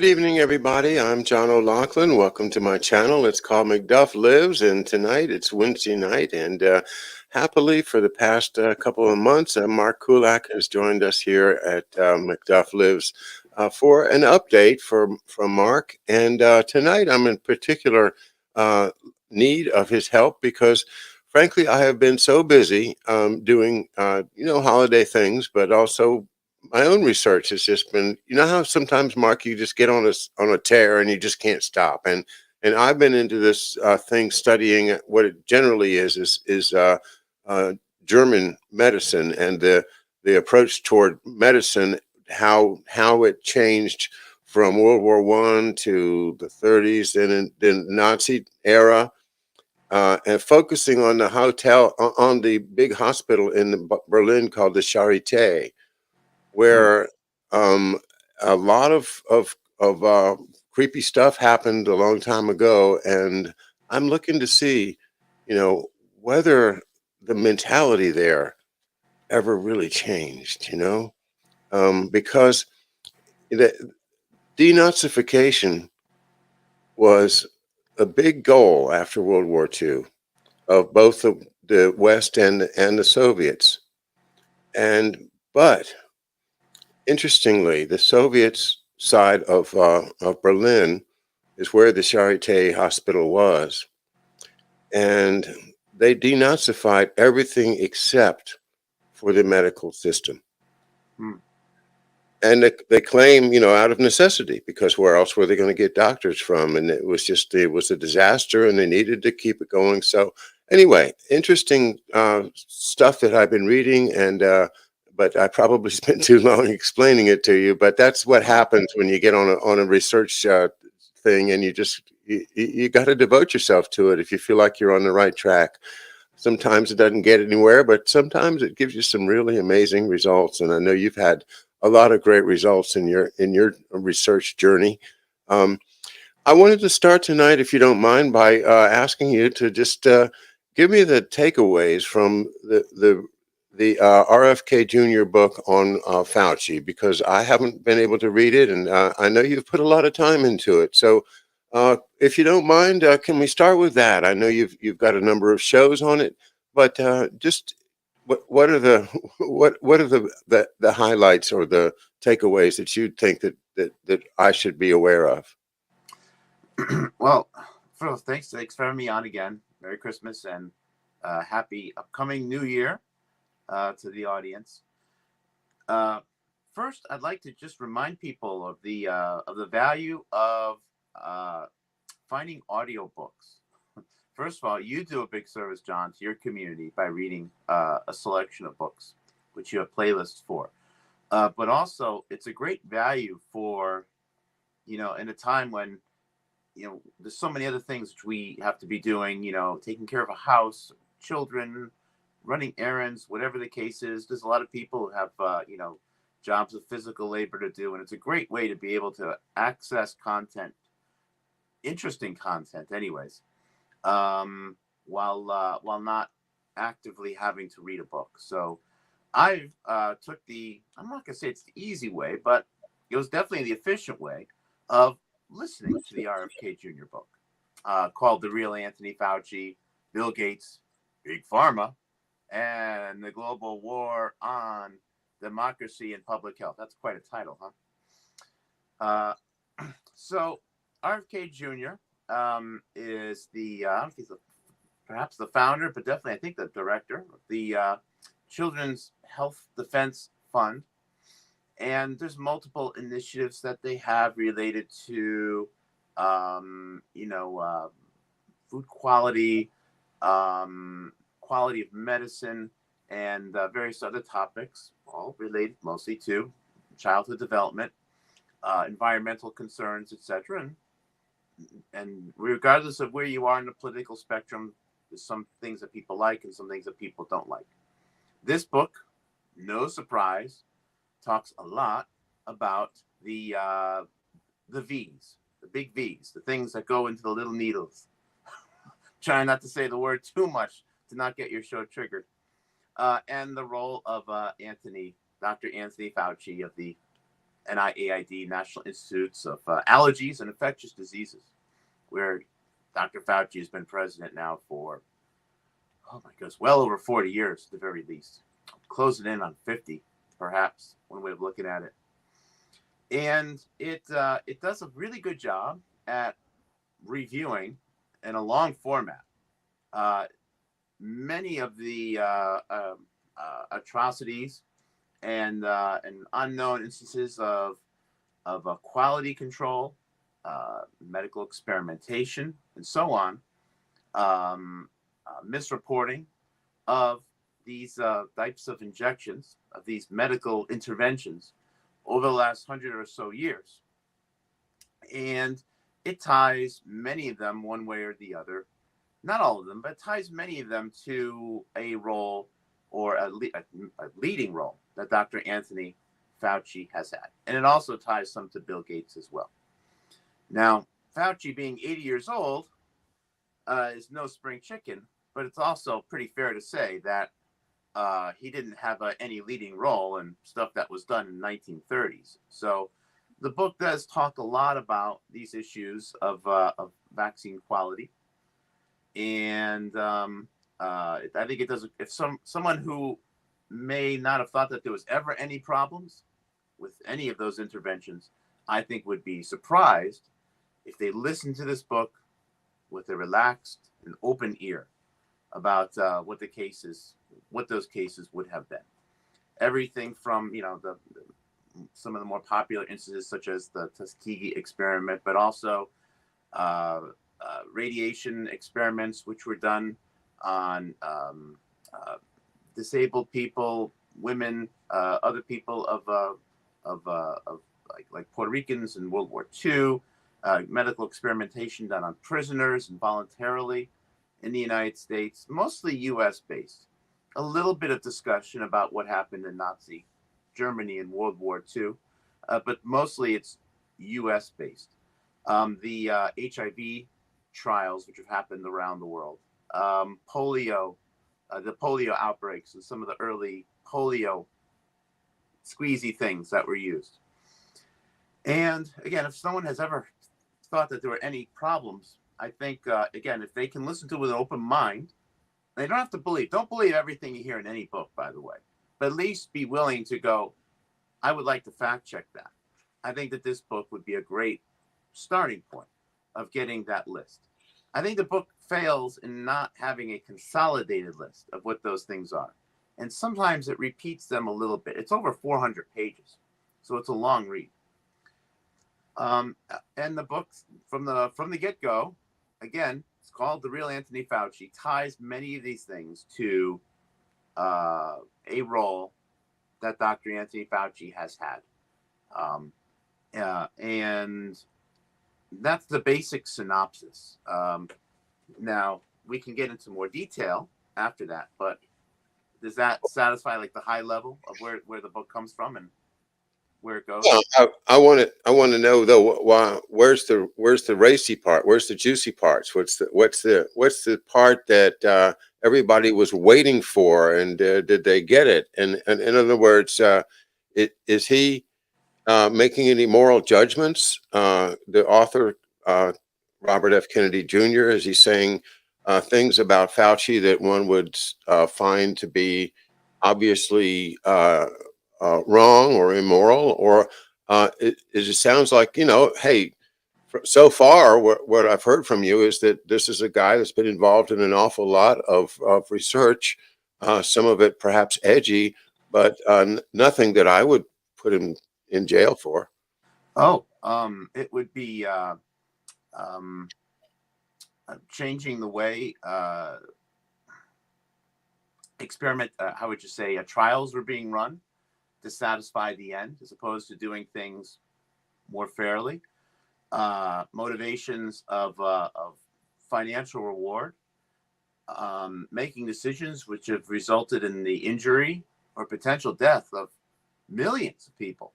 evening, everybody. I'm John O'Loughlin. Welcome to my channel. It's called McDuff Lives, and tonight it's Wednesday night. And happily, for the past couple of months, Mark Kulacz has joined us here at McDuff Lives for an update from Mark. And tonight, I'm in particular need of his help because, frankly, I have been so busy doing holiday things, but also my own research has just been, how sometimes, Mark, you just get on a tear and you just can't stop. And I've been into this thing, studying what it generally is German medicine and the approach toward medicine, how it changed from World War I to the 30s, and the Nazi era, and focusing on on the big hospital in Berlin called the Charité, where a lot of creepy stuff happened a long time ago, and I'm looking to see, whether the mentality there ever really changed. Because the denazification was a big goal after World War II of both the West and the Soviets, but interestingly, the Soviets side of Berlin is where the Charité hospital was, and they denazified everything except for the medical system. And they claim, out of necessity, because where else were they going to get doctors from? And it was a disaster, and they needed to keep it going. So anyway, interesting stuff that I've been reading, and but I probably spent too long explaining it to you. But that's what happens when you get on a research thing, and you got to devote yourself to it if you feel like you're on the right track. Sometimes it doesn't get anywhere, but sometimes it gives you some really amazing results. And I know you've had a lot of great results in your research journey. I wanted to start tonight, if you don't mind, by asking you to just give me the takeaways from the RFK Jr. book on Fauci, because I haven't been able to read it, and I know you've put a lot of time into it. So, if you don't mind, can we start with that? I know you've got a number of shows on it, but just what are the what are the highlights or the takeaways that you think that I should be aware of? Well, first, thanks for having me on again. Merry Christmas and happy upcoming New Year to the audience. First, I'd like to just remind people of the value of finding audiobooks. First of all, you do a big service, John, to your community by reading a selection of books, which you have playlists for. But also, it's a great value for, in a time when, there's so many other things which we have to be doing, taking care of a house, children, running errands, whatever the case is. There's a lot of people who have, jobs of physical labor to do. And it's a great way to be able to access content, interesting content anyways, while not actively having to read a book. So I've took I'm not going to say it's the easy way, but it was definitely the efficient way of listening to the RFK Jr. book called The Real Anthony Fauci, Bill Gates, Big Pharma, and the Global War on Democracy and Public Health. That's quite a title, huh? So RFK Jr. Is I don't know if he's perhaps the founder, but definitely I think the director of the Children's Health Defense Fund. And there's multiple initiatives that they have related to, food quality, quality of medicine, and various other topics, all related mostly to childhood development, environmental concerns, etc. And regardless of where you are in the political spectrum, there's some things that people like and some things that people don't like. This book, no surprise, talks a lot about the V's, the big V's, the things that go into the little needles. Trying not to say the word too much to not get your show triggered. And the role of Dr. Anthony Fauci of the NIAID, National Institutes of Allergies and Infectious Diseases, where Dr. Fauci has been president now for, oh my goodness, well over 40 years at the very least, closing in on 50, perhaps, one way of looking at it. And it does a really good job at reviewing in a long format uh, many of the atrocities and unknown instances of quality control, medical experimentation, and so on, misreporting of these types of injections, of these medical interventions over the last 100 or so years. And it ties many of them one way or the other, not all of them, but it ties many of them to a role or a leading role that Dr. Anthony Fauci has had. And it also ties some to Bill Gates as well. Now, Fauci being 80 years old is no spring chicken, but it's also pretty fair to say that he didn't have any leading role in stuff that was done in the 1930s. So the book does talk a lot about these issues of vaccine quality. And I think it does. If someone who may not have thought that there was ever any problems with any of those interventions, I think would be surprised if they listened to this book with a relaxed and open ear about what those cases would have been. Everything from some of the more popular instances, such as the Tuskegee experiment, but also radiation experiments, which were done on disabled people, women, other people of like Puerto Ricans in World War II, medical experimentation done on prisoners involuntarily in the United States, mostly U.S. based. A little bit of discussion about what happened in Nazi Germany in World War II, but mostly it's U.S. based. The HIV trials, which have happened around the world, polio, the polio outbreaks, and some of the early polio squeezy things that were used. And again, if someone has ever thought that there were any problems, I think, again, if they can listen to it with an open mind, they don't have to believe. Don't believe everything you hear in any book, by the way, but at least be willing to go, I would like to fact check that. I think that this book would be a great starting point of getting that list. I think the book fails in not having a consolidated list of what those things are. And sometimes it repeats them a little bit. It's over 400 pages, so it's a long read. And the book from the get-go, again, it's called The Real Anthony Fauci, ties many of these things to a role that Dr. Anthony Fauci has had. And that's the basic synopsis. Now, we can get into more detail after that, but does that satisfy like the high level of where the book comes from and where it goes? Well, I want to know though, why, where's the racy part? Where's the juicy parts? What's the part that everybody was waiting for, and did they get it? And in other words, is he making any moral judgments? The author, Robert F. Kennedy Jr., is he saying things about Fauci that one would find to be obviously wrong or immoral? Or it sounds like, hey, so far, what I've heard from you is that this is a guy that's been involved in an awful lot of research, some of it perhaps edgy, but nothing that I would put him in jail for. Oh, it would be changing the way how would you say, trials were being run to satisfy the end, as opposed to doing things more fairly. Motivations of financial reward, making decisions which have resulted in the injury or potential death of millions of people.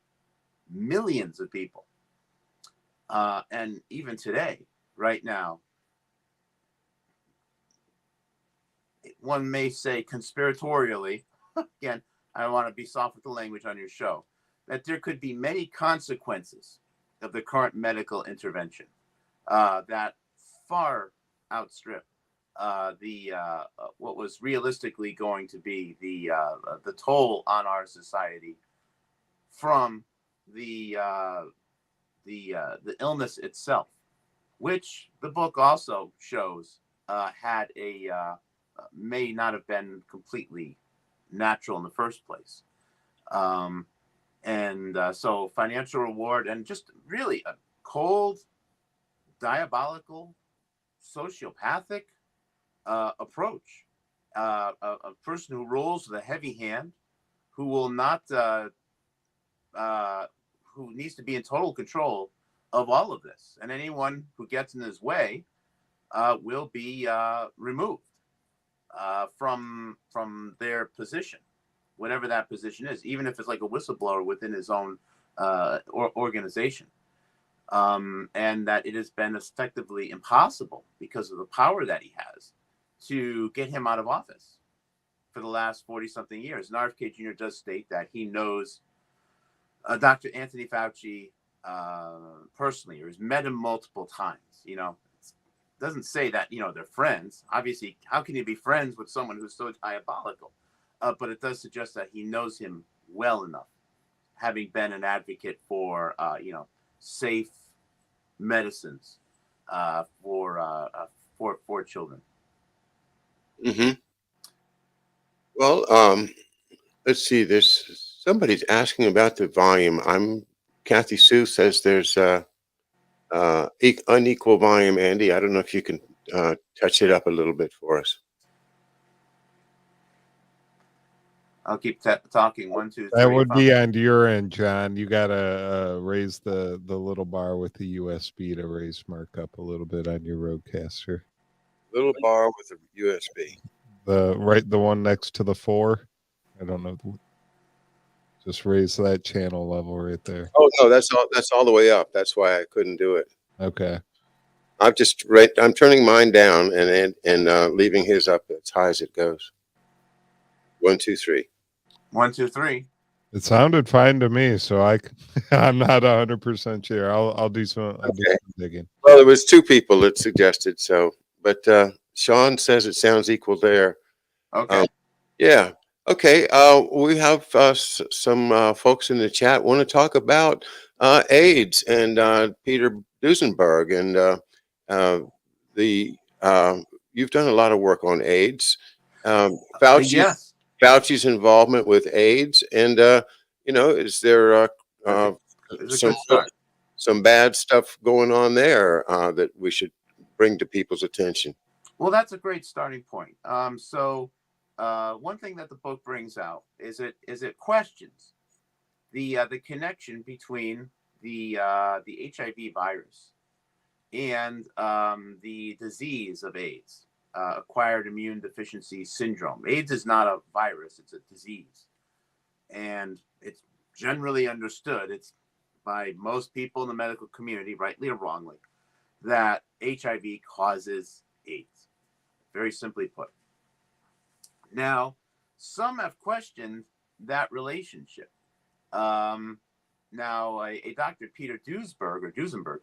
And even today, right now, one may say conspiratorially, again, I don't want to be soft with the language on your show, that there could be many consequences of the current medical intervention that far outstrip the what was realistically going to be the toll on our society from the the illness itself, which the book also shows had a may not have been completely natural in the first place. Um, and so financial reward and just really a cold, diabolical, sociopathic approach. A person who rules with a heavy hand, who will not, who needs to be in total control of all of this, and anyone who gets in his way will be removed from their position, whatever that position is, even if it's like a whistleblower within his own organization. And that it has been effectively impossible because of the power that he has to get him out of office for the last 40 something years. And RFK Jr. does state that he knows Dr. Anthony Fauci personally, or has met him multiple times. You know, it doesn't say that, you know, they're friends. Obviously, how can you be friends with someone who's so diabolical? But it does suggest that he knows him well enough, having been an advocate for, you know, safe medicines for children. Hmm. Well, let's see. There's somebody's asking about the volume. Kathy Sue says there's unequal volume. Andy, I don't know if you can touch it up a little bit for us. I'll keep talking. 1, 2, 3. That would be on your end, John. You gotta raise the little bar with the USB to raise Mark up a little bit on your Rodecaster. Little bar with a USB. The one next to the 4. I don't know. Just raise that channel level right there. Oh no, that's all the way up. That's why I couldn't do it. Okay. I'm turning mine down and leaving his up as high as it goes. 1, 2, 3. 1, 2, 3. It sounded fine to me, so I'm not 100% sure. I'll do some digging. Well, there was 2 people that suggested so, but Sean says it sounds equal there. Okay. Yeah. Okay. We have some folks in the chat want to talk about AIDS and Peter Duesenberg and you've done a lot of work on AIDS. Yes. Fauci's involvement with AIDS, and you know, is there some bad stuff going on there that we should bring to people's attention? Well, that's a great starting point. So one thing that the book brings out is it questions the connection between the HIV virus and the disease of AIDS. Acquired immune deficiency syndrome. AIDS is not a virus, it's a disease. And it's generally understood, it's by most people in the medical community, rightly or wrongly, that HIV causes AIDS. Very simply put. Now, some have questioned that relationship. Now, a Dr. Peter Duesenberg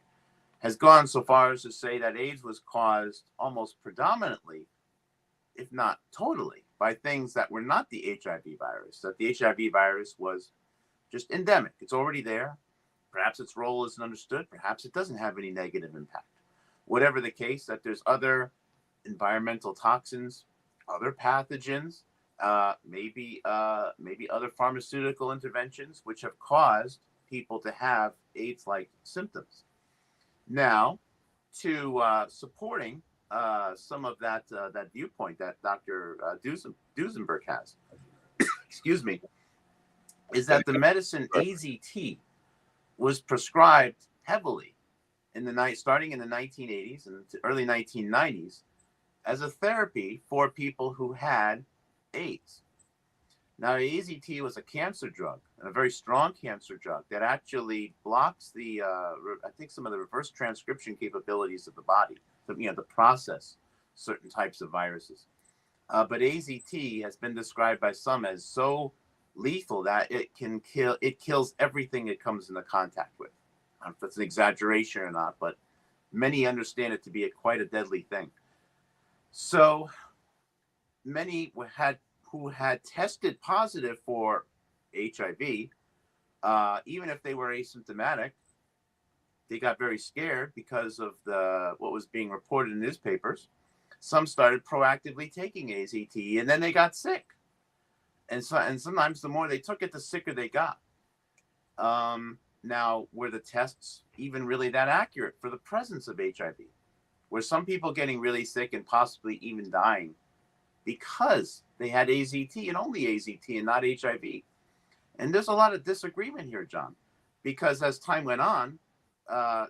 has gone so far as to say that AIDS was caused almost predominantly, if not totally, by things that were not the HIV virus, that the HIV virus was just endemic. It's already there. Perhaps its role isn't understood. Perhaps it doesn't have any negative impact. Whatever the case, that there's other environmental toxins, other pathogens, maybe other pharmaceutical interventions which have caused people to have AIDS-like symptoms. Now, to supporting some of that viewpoint that Dr. Duesenberg has, excuse me, is that the medicine AZT was prescribed heavily starting in the 1980s and early 1990s as a therapy for people who had AIDS. Now, AZT was a cancer drug, a very strong cancer drug that actually blocks the, I think, some of the reverse transcription capabilities of the body, to process certain types of viruses. But AZT has been described by some as so lethal, that it can kill. It kills everything it comes into contact with. I don't know if that's an exaggeration or not, but many understand it to be quite a deadly thing. So many who had tested positive for HIV, even if they were asymptomatic, they got very scared because of what was being reported in newspapers. Some started proactively taking AZT, and then they got sick. And sometimes the more they took it, the sicker they got. Now, were the tests even really that accurate for the presence of HIV? Were some people getting really sick and possibly even dying because they had AZT and only AZT and not HIV? And there's a lot of disagreement here, John, because as time went on,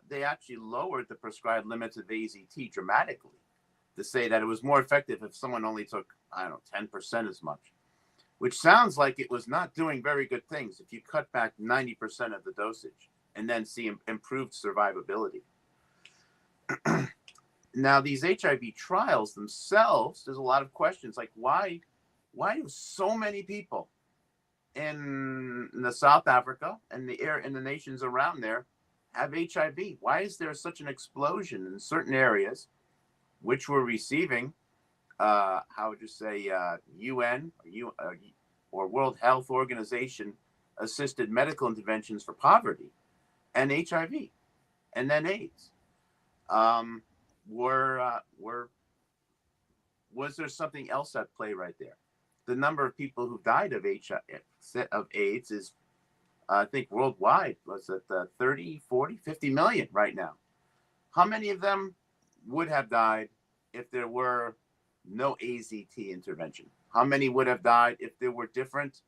they actually lowered the prescribed limits of AZT dramatically to say that it was more effective if someone only took, 10% as much, which sounds like it was not doing very good things if you cut back 90% of the dosage and then see improved survivability. Now, these HIV trials themselves, there's a lot of questions like why do so many people in the South Africa and the nations around there have HIV? Why is there such an explosion in certain areas which were receiving, how would you say, UN or World Health Organization assisted medical interventions for poverty and HIV and then AIDS? Was there something else at play right there? The number of people who died of AIDS is, I think worldwide, was it 30, 40, 50 million right now. How many of them would have died if there were no AZT intervention? How many would have died if there were different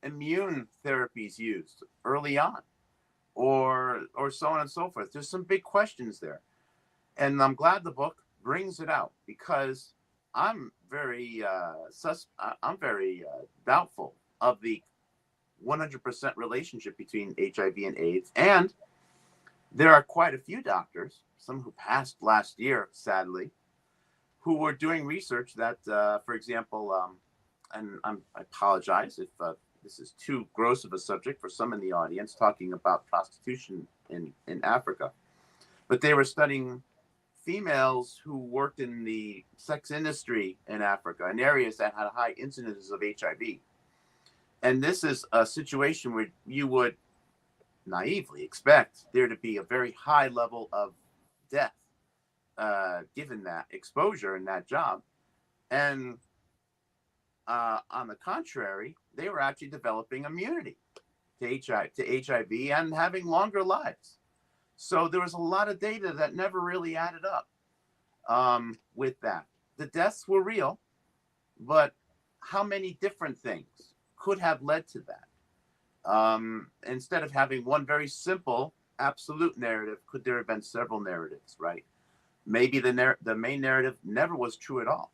immune therapies used early on, or so on and so forth? There's some big questions there, and I'm glad the book brings it out, because I'm very doubtful of the 100% relationship between HIV and AIDS. And there are quite a few doctors, some who passed last year, sadly, who were doing research that, for example, and I apologize if this is too gross of a subject for some in the audience, talking about prostitution in Africa, but they were studying females who worked in the sex industry in Africa, in areas that had high incidences of HIV. And this is a situation where you would naively expect there to be a very high level of death given that exposure in that job. And on the contrary, they were actually developing immunity to HIV and having longer lives. So there was a lot of data that never really added up with that. The deaths were real, but how many different things could have led to that? Instead of having one very simple, absolute narrative, could there have been several narratives, right? Maybe the main narrative never was true at all.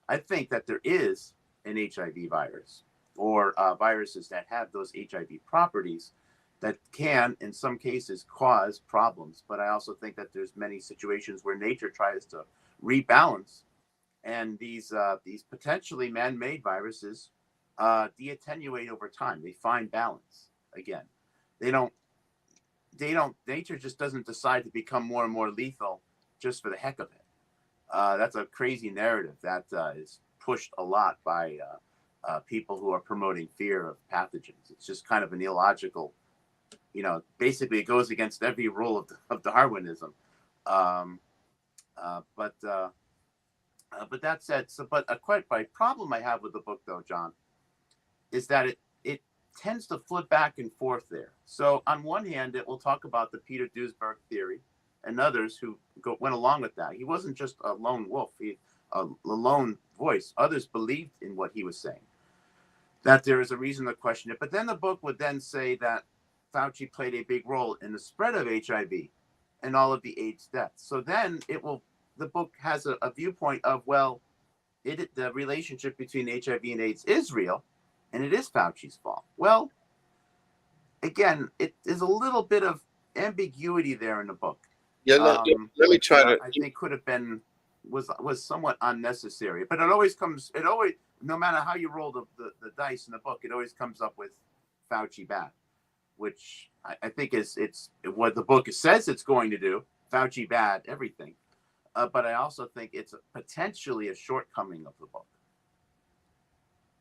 I think that there is an HIV virus, or viruses that have those HIV properties that can, in some cases, cause problems. But I also think that there's many situations where nature tries to rebalance, and these potentially man-made viruses de-attenuate over time. They find balance again. Nature just doesn't decide to become more and more lethal just for the heck of it. That's a crazy narrative that is pushed a lot by people who are promoting fear of pathogens. It's just kind of an illogical, basically it goes against every rule of Darwinism. But that said, quite a problem I have with the book, though, John, is that it tends to flip back and forth there. So on one hand, it will talk about the Peter Duesberg theory and others who went along with that. He wasn't just a lone wolf, a lone voice. Others believed in what he was saying, that there is a reason to question it. But then the book would then say that Fauci played a big role in the spread of HIV and all of the AIDS deaths. So then the book has a viewpoint of, well, the relationship between HIV and AIDS is real, and it is Fauci's fault. Well, again, it is a little bit of ambiguity there in the book. Yeah, let me try to. I think could have been was somewhat unnecessary. But no matter how you roll the dice in the book, it always comes up with Fauci bad, which I think it's what the book says it's going to do. Fauci bad, everything. But I also think it's potentially a shortcoming of the book.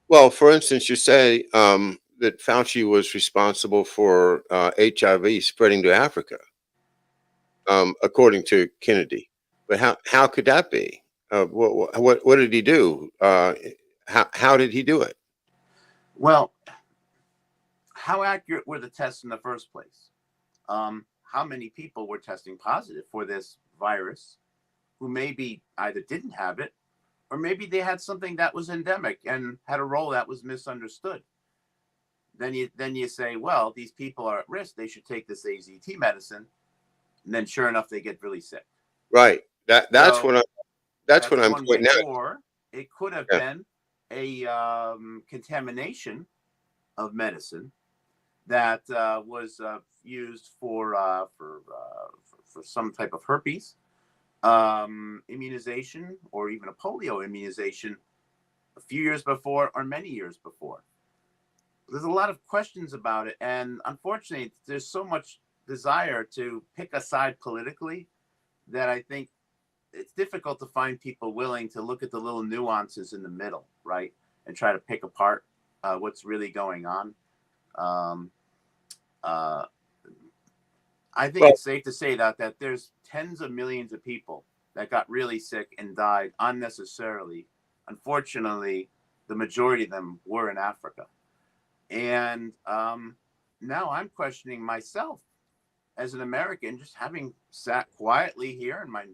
Well, for instance, you say that Fauci was responsible for HIV spreading to Africa, according to Kennedy. But how could that be? What did he do? How did he do it? Well, how accurate were the tests in the first place? How many people were testing positive for this virus who maybe either didn't have it or maybe they had something that was endemic and had a role that was misunderstood? Then you say, well, these people are at risk. They should take this AZT medicine. And then sure enough, they get really sick. Right. That's So what I'm one way. pointing out. Or it could have Yeah. been a contamination of medicine that was used for some type of herpes immunization or even a polio immunization a few years before or many years before. There's a lot of questions about it, and unfortunately, there's so much desire to pick a side politically that I think it's difficult to find people willing to look at the little nuances in the middle, right, and try to pick apart what's really going on. I think Well, it's safe to say that there's tens of millions of people that got really sick and died unnecessarily. Unfortunately, the majority of them were in Africa. And now I'm questioning myself as an American, just having sat quietly here in my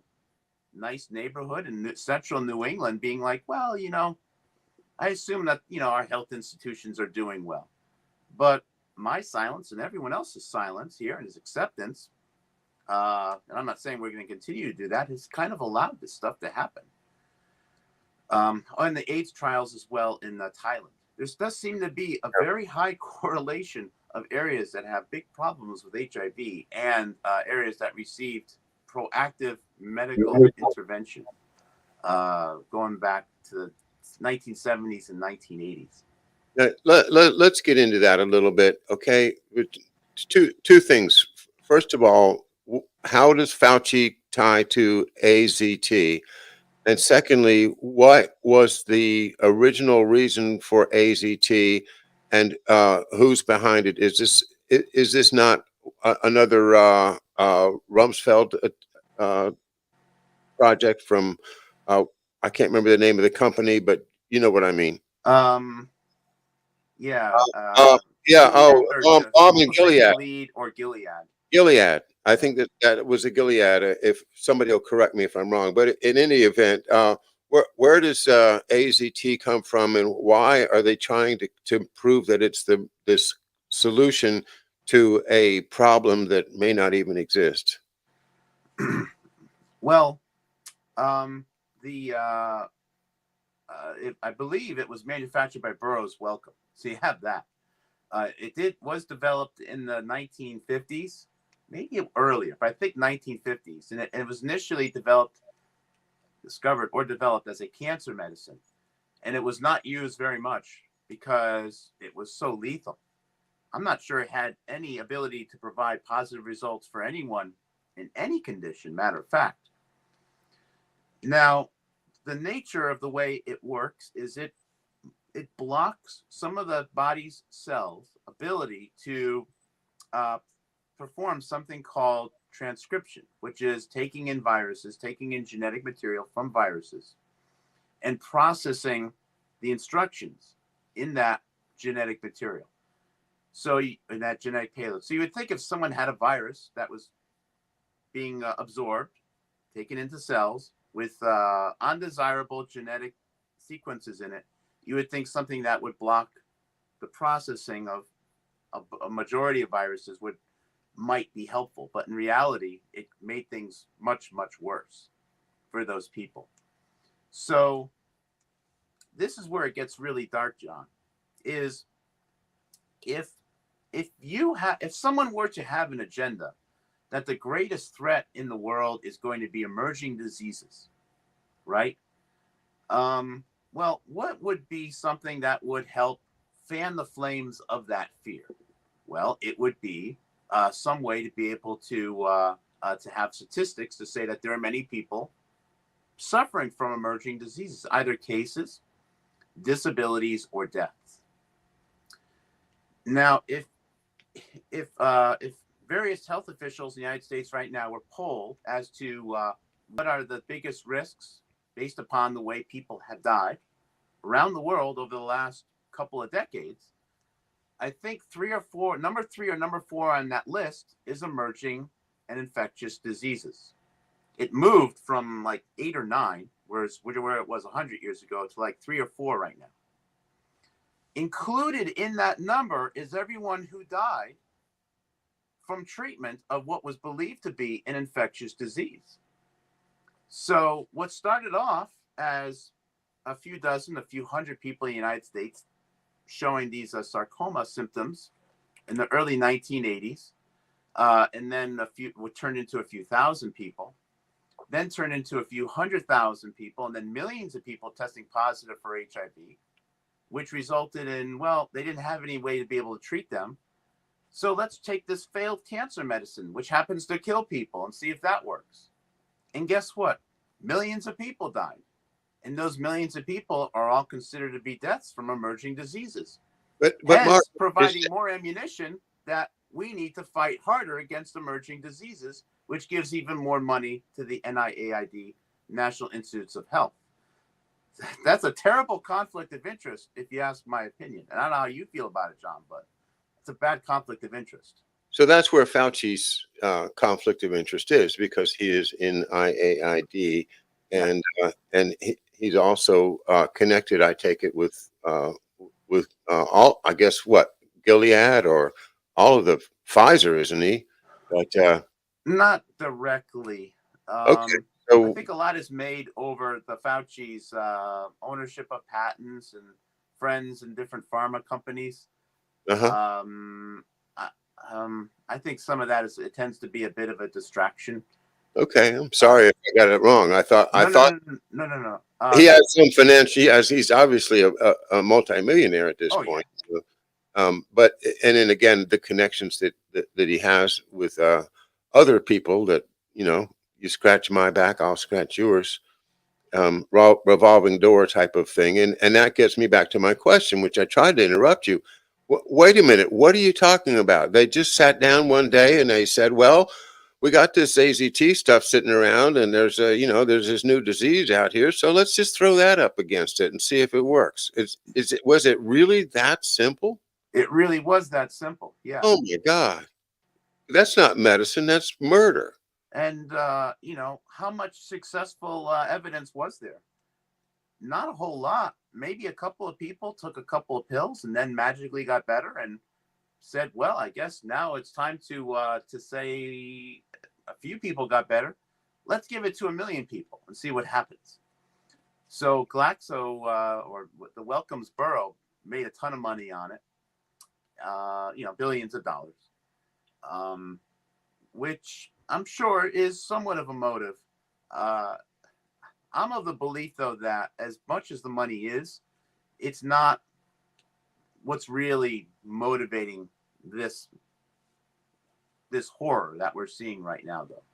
nice neighborhood in central New England, being like, well, I assume that, our health institutions are doing well. But my silence and everyone else's silence here and his acceptance, and I'm not saying we're going to continue to do that, has kind of allowed this stuff to happen. On the AIDS trials as well in Thailand. There does seem to be a very high correlation of areas that have big problems with HIV and areas that received proactive medical intervention going back to the 1970s and 1980s. Let's get into that a little bit, okay? Two things. First of all, how does Fauci tie to AZT? And secondly, what was the original reason for AZT, and who's behind it? Is this not another Rumsfeld project from? I can't remember the name of the company, but you know what I mean. Yeah. Yeah. Gilead. Gilead or Gilead. Gilead. I think that was a Gilead. If somebody will correct me if I'm wrong, but in any event, where does AZT come from, and why are they trying to prove that it's this solution to a problem that may not even exist? Well, I believe it was manufactured by Burroughs Wellcome, so you have that. It was developed in the 1950s. Maybe earlier, but I think 1950s. And it was initially discovered as a cancer medicine. And it was not used very much because it was so lethal. I'm not sure it had any ability to provide positive results for anyone in any condition, matter of fact. Now, the nature of the way it works is it blocks some of the body's cells' ability to perform something called transcription, which is taking in genetic material from viruses and processing the instructions in that genetic material. So in that genetic payload. So you would think if someone had a virus that was being absorbed, taken into cells with undesirable genetic sequences in it, you would think something that would block the processing of a majority of viruses might be helpful, but in reality, it made things much, much worse for those people. So this is where it gets really dark, John, is if someone were to have an agenda that the greatest threat in the world is going to be emerging diseases, right? Well, what would be something that would help fan the flames of that fear? Well, it would be some way to be able to have statistics to say that there are many people suffering from emerging diseases, either cases, disabilities, or deaths. Now, if various health officials in the United States right now were polled as to what are the biggest risks based upon the way people have died around the world over the last couple of decades, I think number three or number four on that list is emerging and infectious diseases. It moved from like 8 or 9, where it was 100 years ago, to like 3 or 4 right now. Included in that number is everyone who died from treatment of what was believed to be an infectious disease. So what started off as a few hundred people in the United States showing these sarcoma symptoms in the early 1980s, and then turned into a few thousand people, then turned into a few 100,000 people, and then millions of people testing positive for HIV, which resulted in, well, they didn't have any way to be able to treat them. So let's take this failed cancer medicine, which happens to kill people, and see if that works. And guess what? Millions of people died. And those millions of people are all considered to be deaths from emerging diseases. But Hence, Mark, providing more ammunition that we need to fight harder against emerging diseases, which gives even more money to the NIAID, National Institutes of Health. That's a terrible conflict of interest, if you ask my opinion. And I don't know how you feel about it, John, but it's a bad conflict of interest. so that's where Fauci's conflict of interest is, because he is in IAID, and he's also connected, I take it, with all, I guess, what, Gilead or all of the Pfizer, isn't he? But not directly. okay, I so think a lot is made over the Fauci's ownership of patents and friends and different pharma companies. uh-huh. I think some of that it tends to be a bit of a distraction. Okay, I'm sorry if I got it wrong. I thought No. he has some financial. He's obviously a multimillionaire at this point. Yeah. But and then again, the connections that he has with other people that, you scratch my back, I'll scratch yours. Revolving door type of thing, and that gets me back to my question, which I tried to interrupt you. Wait a minute, what are you talking about? They just sat down one day and they said, "Well, we got this AZT stuff sitting around, and there's there's this new disease out here, so let's just throw that up against it and see if it works." Was it really that simple? It really was that simple. Yeah. Oh my God, that's not medicine, that's murder. And how much successful evidence was there? Not a whole lot. Maybe a couple of people took a couple of pills and then magically got better and said, well, I guess now it's time to say a few people got better. Let's give it to 1 million people and see what happens. So Glaxo or the Wellcome's Borough made a ton of money on it, billions of dollars, which I'm sure is somewhat of a motive. I'm of the belief, though, that as much as the money is, it's not what's really motivating this horror that we're seeing right now, though.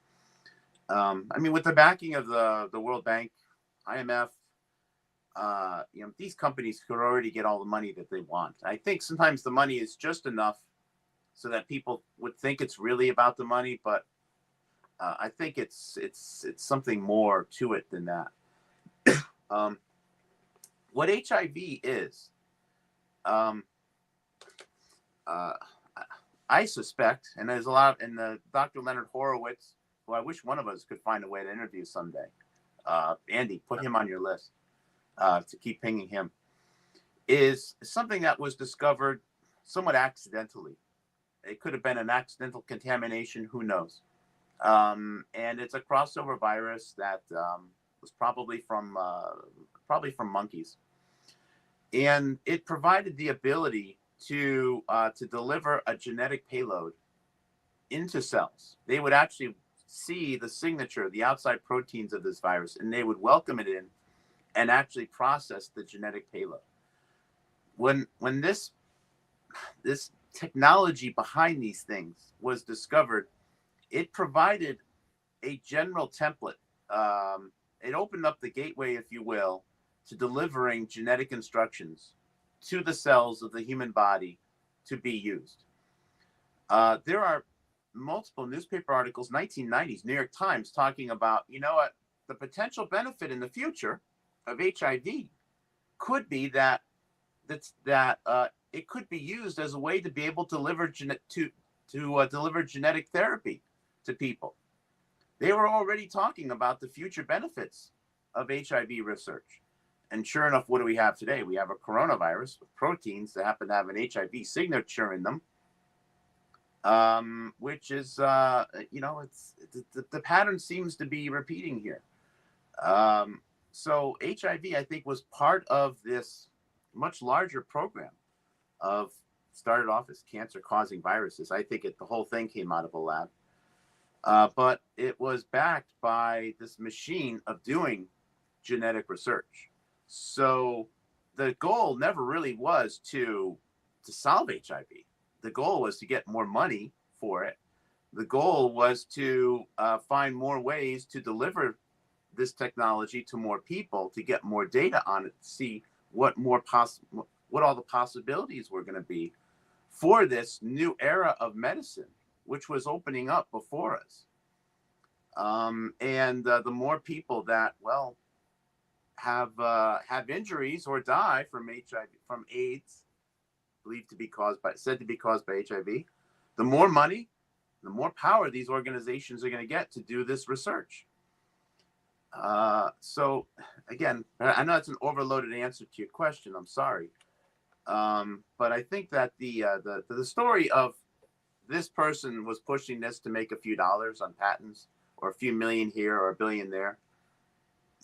With the backing of the World Bank, IMF, these companies could already get all the money that they want. I think sometimes the money is just enough so that people would think it's really about the money, but I think it's something more to it than that. What HIV is, I suspect, and there's a lot, and Dr. Leonard Horowitz, who I wish one of us could find a way to interview someday. Andy, put him on your list to keep pinging him. Is something that was discovered somewhat accidentally. It could have been an accidental contamination. Who knows? And it's a crossover virus that was probably from monkeys, and it provided the ability to deliver a genetic payload into cells. They would actually see the signature, the outside proteins of this virus, and they would welcome it in, and actually process the genetic payload. When this technology behind these things was discovered, it provided a general template. It opened up the gateway, if you will, to delivering genetic instructions to the cells of the human body to be used. There are multiple newspaper articles, 1990s, New York Times, talking about, you know what, the potential benefit in the future of HIV could be that it could be used as a way to be able to deliver deliver genetic therapy to people. They were already talking about the future benefits of HIV research. And sure enough, what do we have today? We have a coronavirus with proteins that happen to have an HIV signature in them, which is, it's the pattern seems to be repeating here. So HIV, I think, was part of this much larger program of started off as cancer-causing viruses. I think the whole thing came out of a lab. But it was backed by this machine of doing genetic research. So the goal never really was to solve HIV. The goal was to get more money for it. The goal was to find more ways to deliver this technology to more people, to get more data on it, to see what all the possibilities were going to be for this new era of medicine, which was opening up before us. And the more people that, well, have injuries or die from HIV, from AIDS, said to be caused by HIV, the more money, the more power these organizations are going to get to do this research. So again, I know it's an overloaded answer to your question. I'm sorry. But I think that the story of this person was pushing this to make a few dollars on patents, or a few million here or a billion there.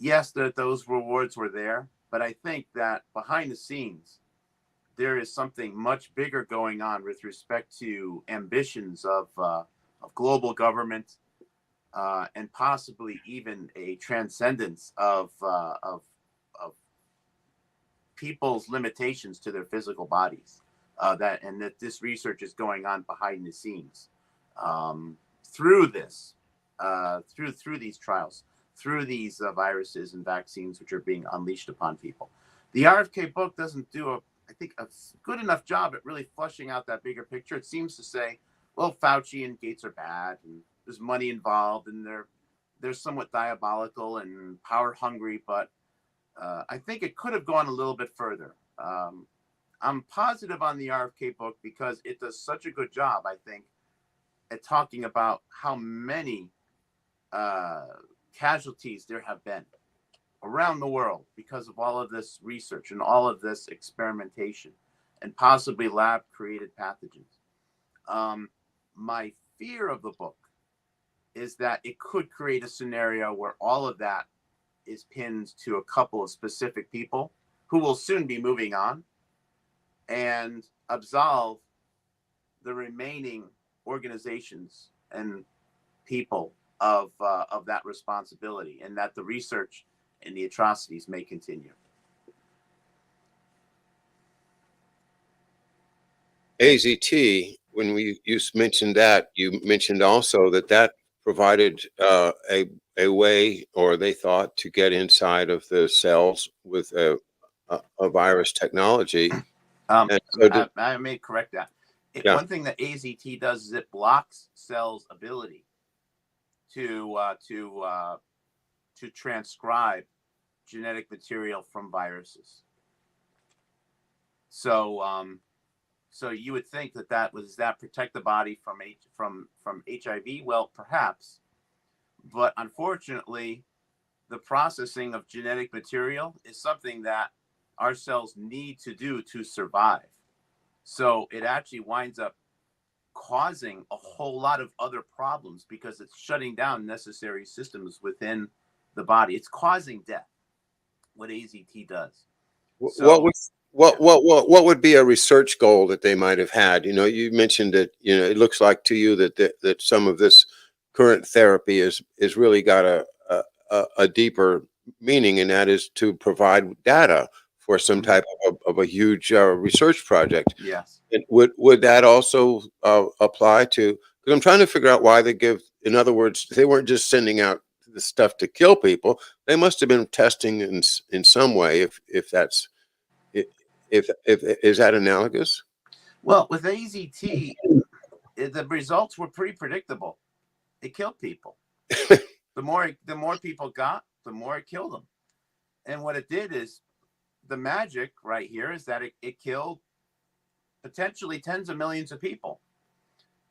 Yes, those rewards were there, but I think that behind the scenes, there is something much bigger going on with respect to ambitions of global government, and possibly even a transcendence of people's limitations to their physical bodies. That this research is going on behind the scenes through this, through these trials, through these viruses and vaccines which are being unleashed upon people. The RFK book doesn't do I think a good enough job at really fleshing out that bigger picture. It seems to say, well, Fauci and Gates are bad, and there's money involved, and they're somewhat diabolical and power hungry, but I think it could have gone a little bit further. I'm positive on the RFK book because it does such a good job, I think, at talking about how many casualties there have been around the world because of all of this research and all of this experimentation and possibly lab created pathogens. My fear of the book is that it could create a scenario where all of that is pinned to a couple of specific people who will soon be moving on, and absolve the remaining organizations and people of that responsibility, and that the research and the atrocities may continue. AZT, when you mentioned that, you mentioned also that provided a way, or they thought, to get inside of the cells with a virus technology. And so I may correct that. Yeah. One thing that AZT does is it blocks cells' ability to transcribe genetic material from viruses. So so you would think that protect the body from HIV? Well, perhaps, but unfortunately, the processing of genetic material is something that our cells need to do to survive. So it actually winds up causing a whole lot of other problems because it's shutting down necessary systems within the body. It's causing death, what AZT does. What would be a research goal that they might have had? You mentioned that, it looks like to you that some of this current therapy is really got a deeper meaning, and that is to provide data for some type of a huge research project. Yes. Would that also apply to? Because I'm trying to figure out why they give. In other words, they weren't just sending out the stuff to kill people. They must have been testing in some way. If that's if is that analogous? Well, with AZT, the results were pretty predictable. It killed people. The more people got, the more it killed them. And what it did is, the magic right here is that it killed potentially tens of millions of people.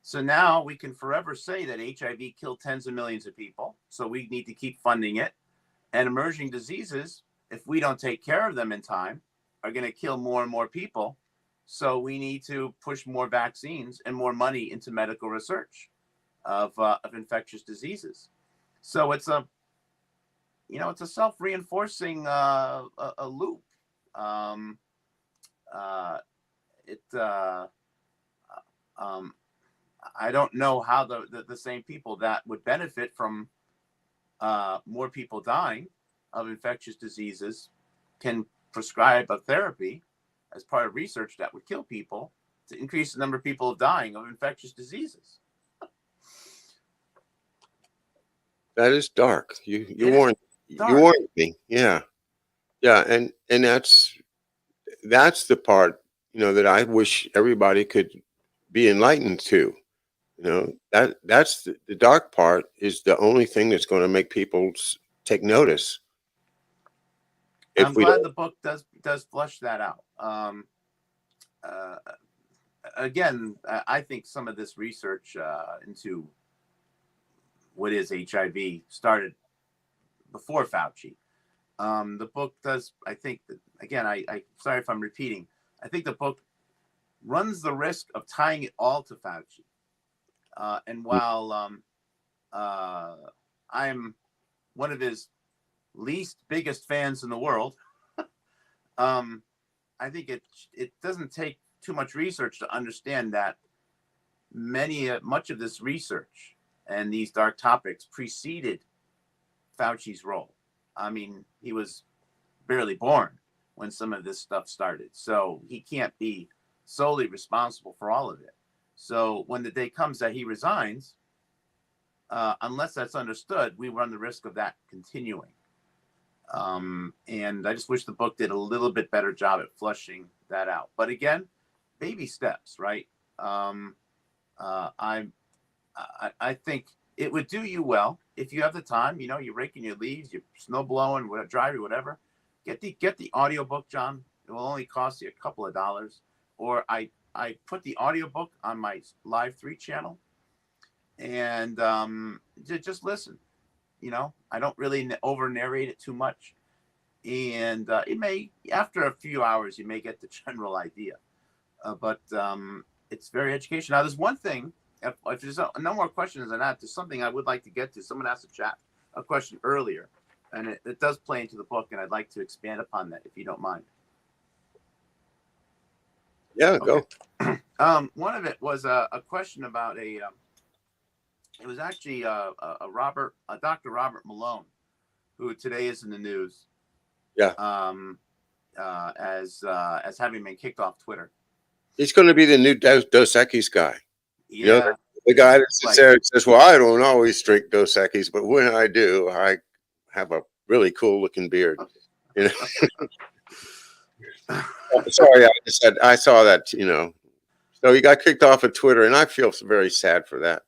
So now we can forever say that HIV killed tens of millions of people. So we need to keep funding it. And emerging diseases, if we don't take care of them in time, are going to kill more and more people. So we need to push more vaccines and more money into medical research of infectious diseases. So it's a self-reinforcing a loop. I don't know how the same people that would benefit from more people dying of infectious diseases can prescribe a therapy as part of research that would kill people to increase the number of people dying of infectious diseases. That is dark. You It is warned dark. you warned me. Yeah, yeah, and that's the part, that I wish everybody could be enlightened to. That's the dark part is the only thing that's going to make people take notice. I'm If we glad don't, the book does flush that out. Again, I think some of this research into what is HIV started before Fauci. The book does, I think, again, I sorry if I'm repeating. I think the book runs the risk of tying it all to Fauci. And while I'm one of his least biggest fans in the world, I think it doesn't take too much research to understand that much of this research and these dark topics preceded Fauci's role. I mean, he was barely born when some of this stuff started, so he can't be solely responsible for all of it. So when the day comes that he resigns, unless that's understood, we run the risk of that continuing. And I just wish the book did a little bit better job at flushing that out. But again, baby steps, right? I think it would do you well if you have the time. You're raking your leaves, you're snow blowing, driving, whatever. Get the audiobook, John. It will only cost you a couple of dollars. Or I put the audiobook on my Live 3 channel, and just listen. I don't really over narrate it too much, and it may, after a few hours, you may get the general idea. But it's very educational. Now, there's one thing. If there's no more questions than that, there's something I would like to get to. Someone asked a question earlier, and it does play into the book, and I'd like to expand upon that, if you don't mind. yeah, Okay. go. One of it was a question about it was actually Dr. Robert Malone, who today is in the news. Yeah. As having been kicked off Twitter. He's going to be the new Dos Equis guy. Yeah. The guy that sits there and says, "Well, I don't always drink Dos Equis, but when I do, I have a really cool looking beard." Sorry, I saw that. So he got kicked off of Twitter, and I feel very sad for that.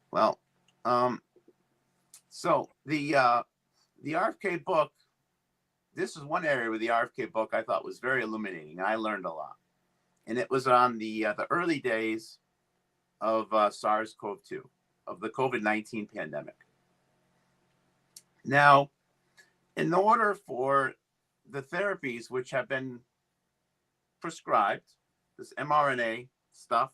Well, so the RFK book. This is one area where the RFK book I thought was very illuminating. I learned a lot, and it was on the early days of SARS-CoV-2, of the COVID-19 pandemic. Now, in order for the therapies which have been prescribed, this mRNA stuff,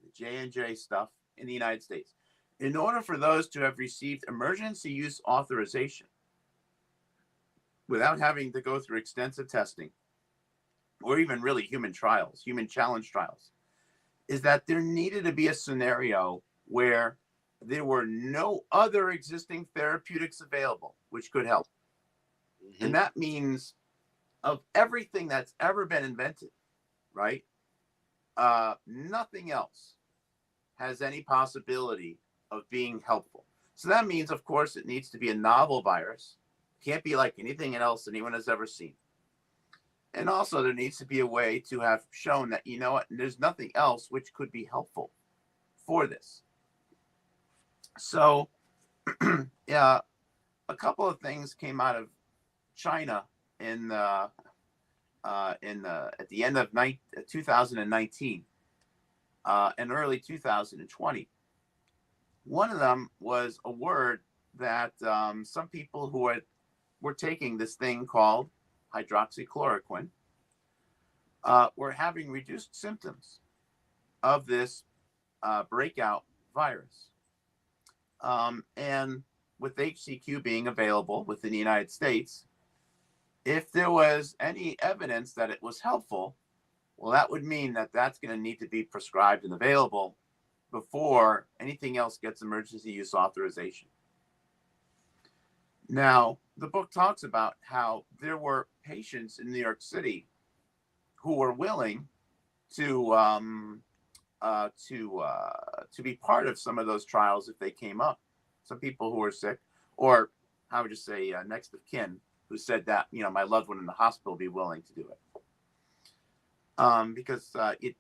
the J&J stuff in the United States, in order for those to have received emergency use authorization without having to go through extensive testing or even really human challenge trials, is that there needed to be a scenario where there were no other existing therapeutics available which could help. Mhm. And that means of everything that's ever been invented, right? Nothing else has any possibility of being helpful. So that means, of course, it needs to be a novel virus. Can't be like anything else anyone has ever seen. And also, there needs to be a way to have shown that, you know what, there's nothing else which could be helpful for this. So, yeah, a couple of things came out of China in at the end of 2019 and early 2020. One of them was a word that some people who were taking this thing called hydroxychloroquine were having reduced symptoms of this breakout virus. And with HCQ being available within the United States, if there was any evidence that it was helpful, well, that would mean that that's going to need to be prescribed and available before anything else gets emergency use authorization. Now, the book talks about how there were patients in New York City who were willing to be part of some of those trials if they came up. Some people who were sick, or I would just say next of kin, who said that, you know, my loved one in the hospital would be willing to do it. Because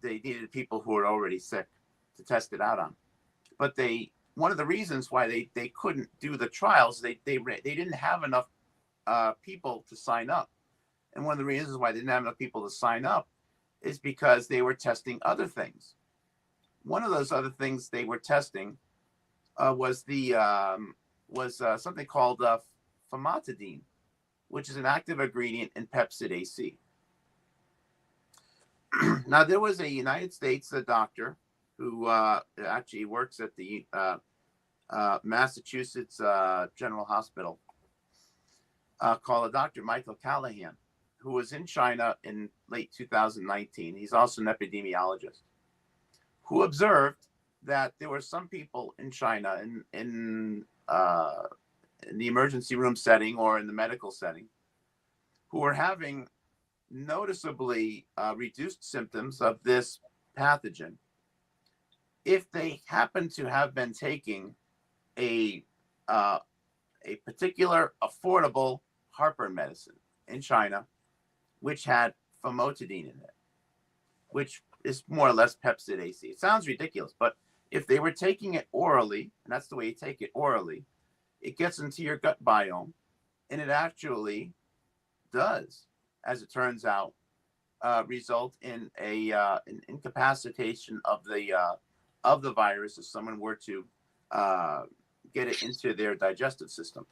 they needed people who were already sick to test it out on. But one of the reasons why they couldn't do the trials, they didn't have enough people to sign up. And one of the reasons why they didn't have enough people to sign up is because they were testing other things. One of those other things they were testing was something called famotidine, which is an active ingredient in Pepsid AC. Now, there was a United States doctor who actually works at the Massachusetts General Hospital called Dr. Michael Callahan, who was in China in late 2019. He's also an epidemiologist who observed that there were some people in China in the emergency room setting or in the medical setting who were having noticeably reduced symptoms of this pathogen if they happen to have been taking a particular affordable heartburn medicine in China, which had famotidine in it, which is more or less Pepsid AC. It sounds ridiculous, but if they were taking it orally, and that's the way you take it orally, it gets into your gut biome, and it actually does, as it turns out, result in an incapacitation of the virus if someone were to get it into their digestive system.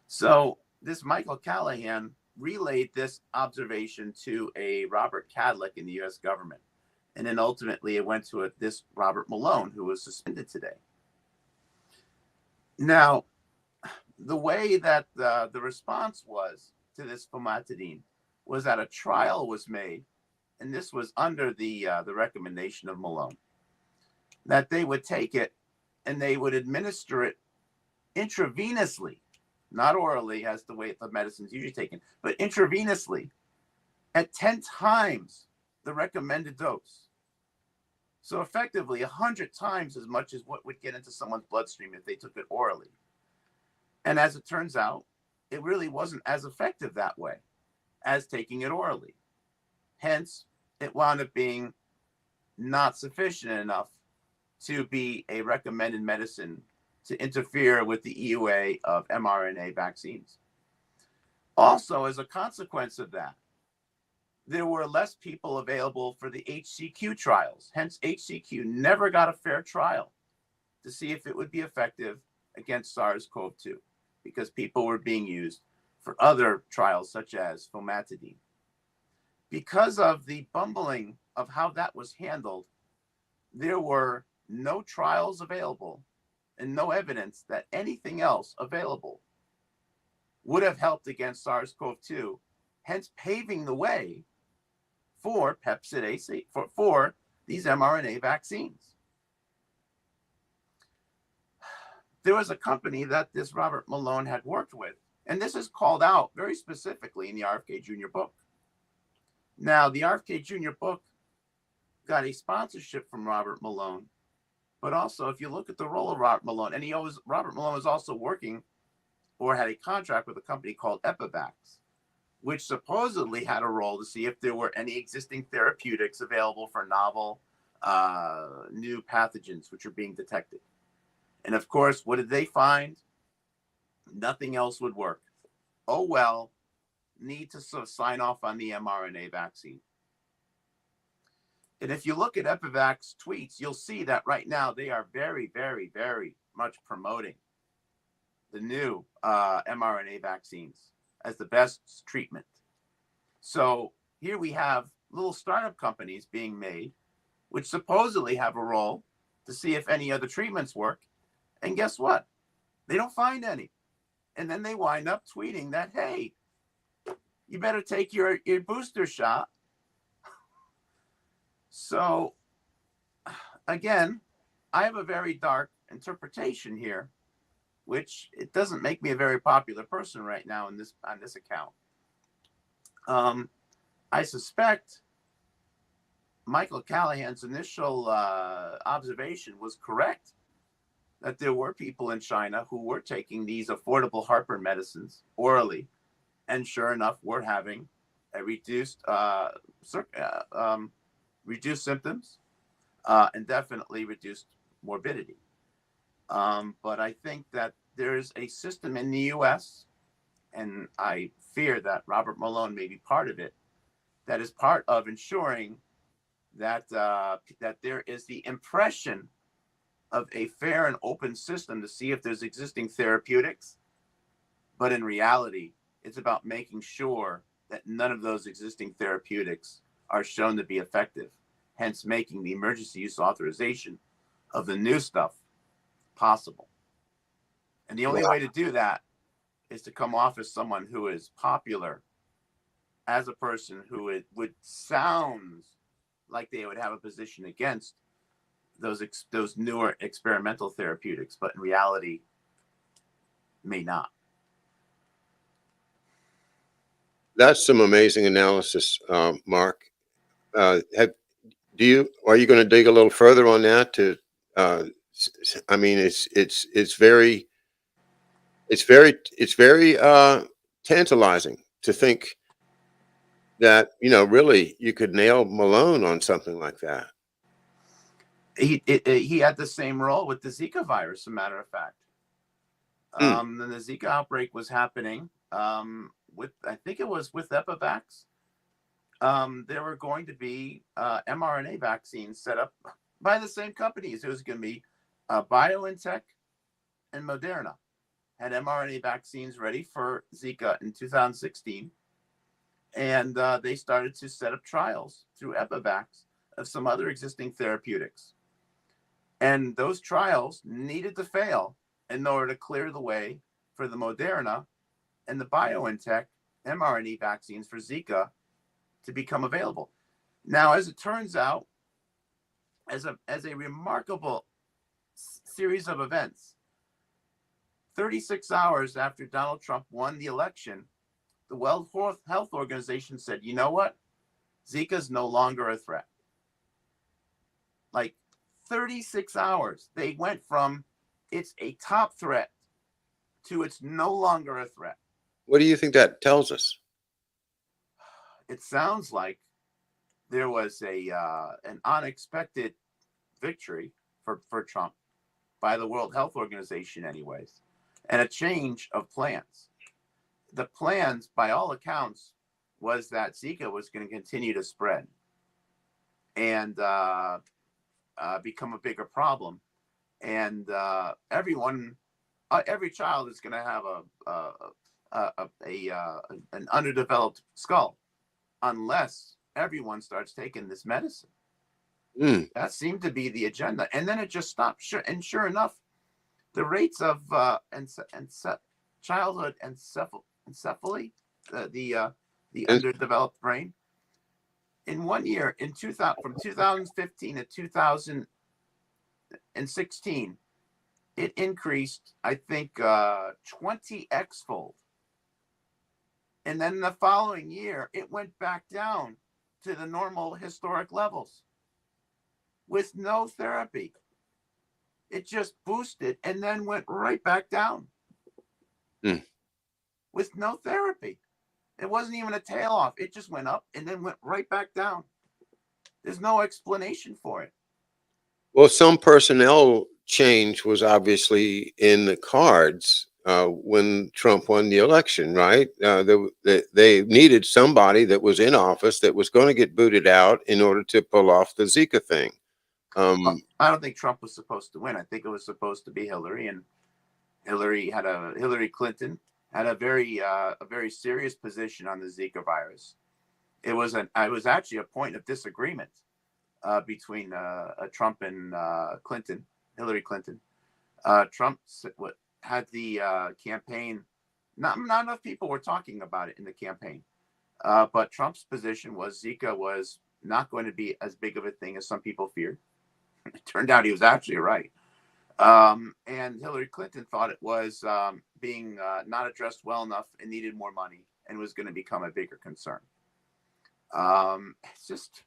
So this Michael Callahan relayed this observation to a Robert Cadlick in the U.S. government, and then ultimately it went to this Robert Malone, who was suspended today. Now, the way that the response was to this famotidine was that a trial was made, and this was under the recommendation of Malone, that they would take it and they would administer it intravenously, not orally as the way the medicine's usually taken, but intravenously at 10 times the recommended dose. So effectively 100 times as much as what would get into someone's bloodstream if they took it orally. And as it turns out, it really wasn't as effective that way as taking it orally. Hence, it wound up being not sufficient enough to be a recommended medicine to interfere with the EUA of mRNA vaccines. Also, as a consequence of that, there were less people available for the HCQ trials. Hence, HCQ never got a fair trial to see if it would be effective against SARS-CoV-2 because people were being used for other trials such as famotidine. Because of the bumbling of how that was handled, there were no trials available and no evidence that anything else available would have helped against SARS-CoV-2, hence paving the way for Pepsid AC, for these mRNA vaccines. There was a company that this Robert Malone had worked with And this is called out very specifically in the RFK Jr. book. Now, the RFK Jr. book got a sponsorship from Robert Malone, but also if you look at the role of Robert Malone, and Robert Malone was also working or had a contract with a company called Epivax, which supposedly had a role to see if there were any existing therapeutics available for novel new pathogens which are being detected. And of course, what did they find? Nothing else would work. Oh, well, need to sort of sign off on the mRNA vaccine. And if you look at Epivax tweets, you'll see that right now they are very, very, very much promoting the new mRNA vaccines as the best treatment. So here we have little startup companies being made, which supposedly have a role to see if any other treatments work. And guess what? They don't find any. And then they wind up tweeting that, hey, you better take your booster shot. So again, I have a very dark interpretation here, which it doesn't make me a very popular person right now on this account. I suspect Michael Callahan's initial observation was correct, that there were people in China who were taking these affordable heartburn medicines orally, and sure enough, we're having a reduced symptoms and definitely reduced morbidity. But I think that there's a system in the U.S., and I fear that Robert Malone may be part of it, that is part of ensuring that that there is the impression of a fair and open system to see if there's existing therapeutics. But in reality, it's about making sure that none of those existing therapeutics are shown to be effective, hence making the emergency use authorization of the new stuff possible. And the only way to do that is to come off as someone who is popular, as a person who would sound like they would have a position against those newer experimental therapeutics, but in reality may not. That's some amazing analysis, Mark. Are you going to dig a little further on that? I mean, it's very tantalizing to think that really you could nail Malone on something like that. He had the same role with the Zika virus, as a matter of fact. Then the Zika outbreak was happening. I think it was with Epivax. There were going to be mRNA vaccines set up by the same companies. It was going to be BioNTech and Moderna had mRNA vaccines ready for Zika in 2016. And they started to set up trials through Epivax of some other existing therapeutics. And those trials needed to fail in order to clear the way for the Moderna and the BioNTech mRNA vaccines for Zika to become available. Now, as it turns out, as a remarkable series of events, 36 hours after Donald Trump won the election, the World Health Organization said, you know what? Zika is no longer a threat. Like 36 hours, they went from it's a top threat to it's no longer a threat. What do you think that tells us? It sounds like there was an unexpected victory for Trump by the World Health Organization anyways, and a change of plans. The plans, by all accounts, was that Zika was going to continue to spread and become a bigger problem. And every child is going to have an underdeveloped skull unless everyone starts taking this medicine. That seemed to be the agenda. And then it just stopped. And sure enough, the rates of childhood encephaly, the underdeveloped brain, in 1 year, from 2015 to 2016, it increased, I think, 20x fold. And then the following year, it went back down to the normal historic levels with no therapy. It just boosted and then went right back down with no therapy. It wasn't even a tail off. It just went up and then went right back down. There's no explanation for it. Well, some personnel change was obviously in the cards when Trump won the election, right? They needed somebody that was in office that was going to get booted out in order to pull off the Zika thing. I don't think Trump was supposed to win. I think it was supposed to be Hillary, and Hillary Clinton had a very serious position on the Zika virus. It was actually a point of disagreement between Trump and Hillary Clinton. Trump had the campaign. Not enough people were talking about it in the campaign, but Trump's position was Zika was not going to be as big of a thing as some people feared. It turned out he was actually right. And Hillary Clinton thought it was being not addressed well enough and needed more money and was going to become a bigger concern. It's just,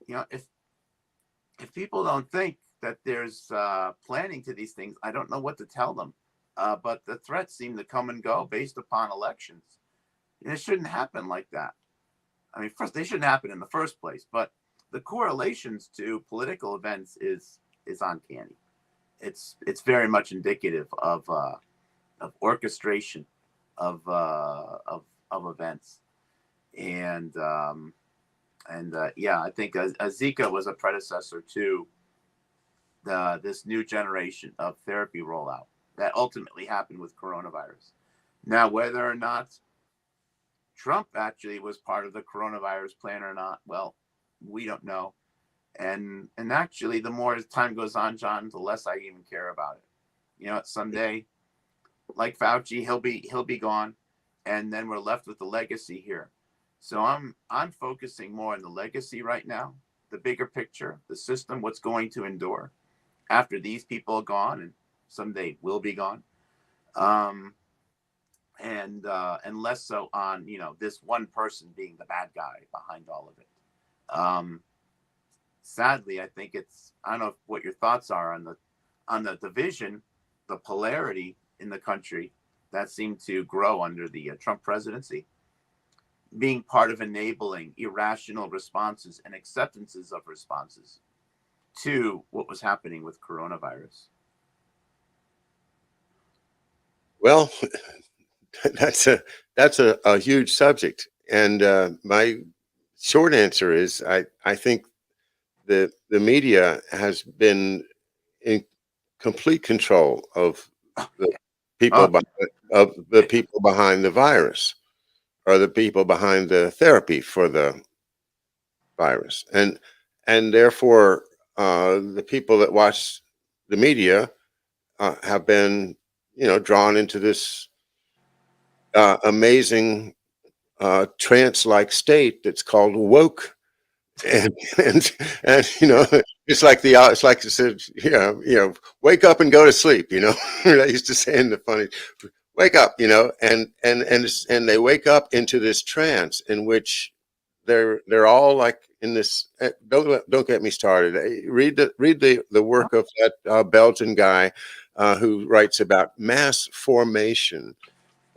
if people don't think that there's planning to these things, I don't know what to tell them. But the threats seem to come and go based upon elections. And it shouldn't happen like that. I mean, first, they shouldn't happen in the first place, but the correlations to political events is uncanny. It's very much indicative of orchestration of events, and I think Zika was a predecessor to this new generation of therapy rollout that ultimately happened with coronavirus. Now, whether or not Trump actually was part of the coronavirus plan or not, well, we don't know. And actually, the more as time goes on, John, the less I even care about it. Someday, like Fauci, he'll be gone, and then we're left with the legacy here. So I'm focusing more on the legacy right now, the bigger picture, the system, what's going to endure after these people are gone, and someday will be gone, and less so on this one person being the bad guy behind all of it. Sadly, I think I don't know what your thoughts are on the division, the polarity in the country that seemed to grow under the Trump presidency, being part of enabling irrational responses and acceptances of responses to what was happening with coronavirus. Well, that's a huge subject, and my short answer is I think the media has been in complete control of the people behind the virus, or the people behind the therapy for the virus, and therefore the people that watch the media have been drawn into this amazing trance-like state that's called woke. And it's like I said, wake up and go to sleep. I used to say in the funny, wake up, and they wake up into this trance in which they're all like in this. Don't get me started. Read the work of that Belgian guy who writes about mass formation,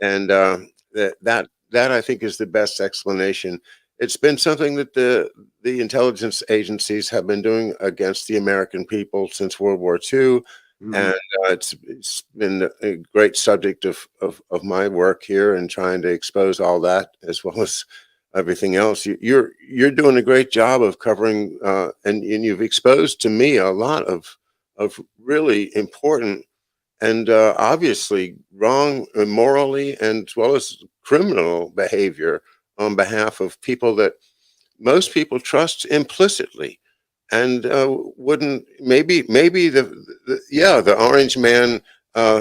and that I think is the best explanation. It's been something that the intelligence agencies have been doing against the American people since World War II. Mm-hmm. And it's been a great subject of my work here, and trying to expose all that as well as everything else. You're doing a great job of covering, and you've exposed to me a lot of really important and obviously wrong morally, and as well as criminal behavior on behalf of people that most people trust implicitly, and wouldn't maybe the Orange Man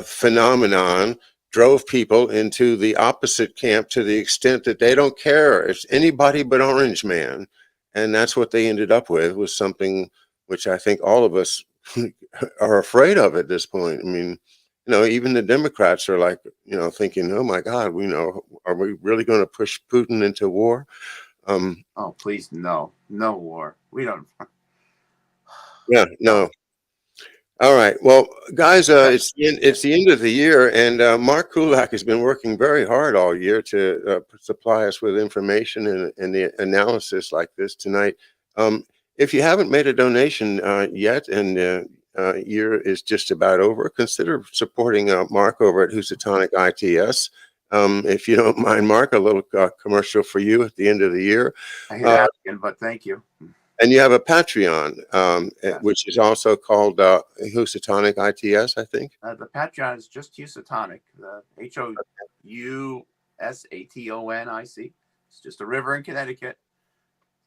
phenomenon drove people into the opposite camp to the extent that they don't care. It's anybody but Orange Man, and that's what they ended up with, was something which I think all of us are afraid of at this point. I mean, even the Democrats are like, thinking, oh my God, are we really going to push Putin into war? Oh, please, no war. We don't. Yeah, No. no. All right. Well, guys, Okay. it's the end of the year, and Mark Kulacz has been working very hard all year to supply us with information and the analysis like this tonight. If you haven't made a donation yet, and year is just about over, consider supporting Mark over at Housatonic ITS. If you don't mind, Mark, a little commercial for you at the end of the year. I hate asking, but thank you. And you have a Patreon, Yes. which is also called Housatonic ITS, I think. The Patreon is just Housatonic, the Housatonic. It's just a river in Connecticut.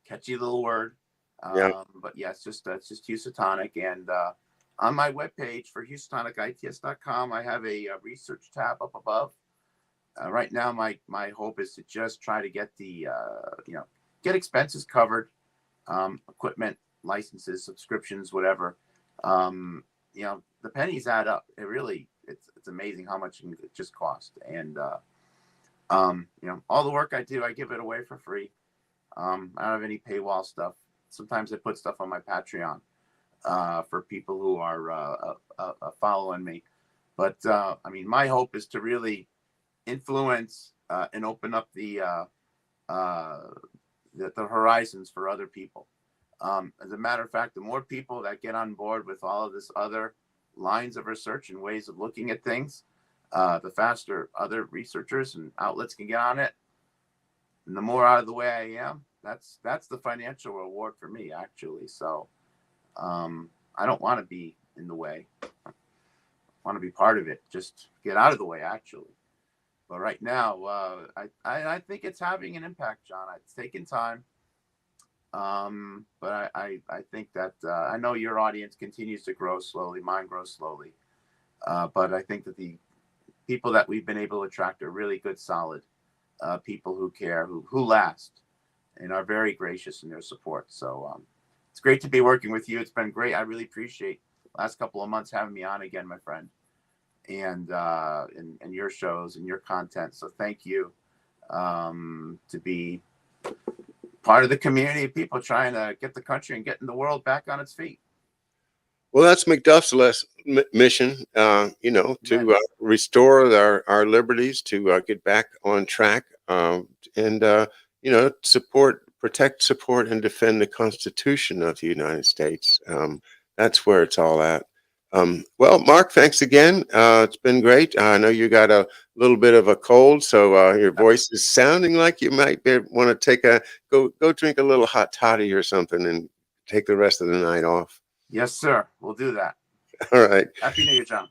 Catchy little word. Yeah. But yeah, it's just Housatonic. And on my webpage for HousatonicITS.com, I have a research tab up above. Right now, my hope is to just try to get the get expenses covered, equipment, licenses, subscriptions, whatever. The pennies add up. It's amazing how much it just costs. And all the work I do, I give it away for free. I don't have any paywall stuff. Sometimes I put stuff on my Patreon for people who are following me. But my hope is to really influence and open up the horizons for other people. As a matter of fact, the more people that get on board with all of this other lines of research and ways of looking at things, the faster other researchers and outlets can get on it. And the more out of the way I am, that's the financial reward for me, actually. So I don't want to be in the way. I want to be part of it. Just get out of the way, actually. But right now, I think it's having an impact, John. It's taken time. But I think that I know your audience continues to grow slowly. Mine grows slowly. But I think that the people that we've been able to attract are really good, solid people who care, who last, and are very gracious in their support. So it's great to be working with you. It's been great. I really appreciate the last couple of months having me on again, my friend, and your shows and your content. So thank you to be part of the community of people trying to get the country and getting the world back on its feet. Well, that's McDuff's mission, to restore our liberties, to get back on track, and protect, support, and defend the Constitution of the United States. That's where it's all at. Well, Mark, thanks again. It's been great. I know you got a little bit of a cold, so your voice is sounding like you might want to go drink a little hot toddy or something and take the rest of the night off. Yes, sir. We'll do that. All right. Happy New Year, John.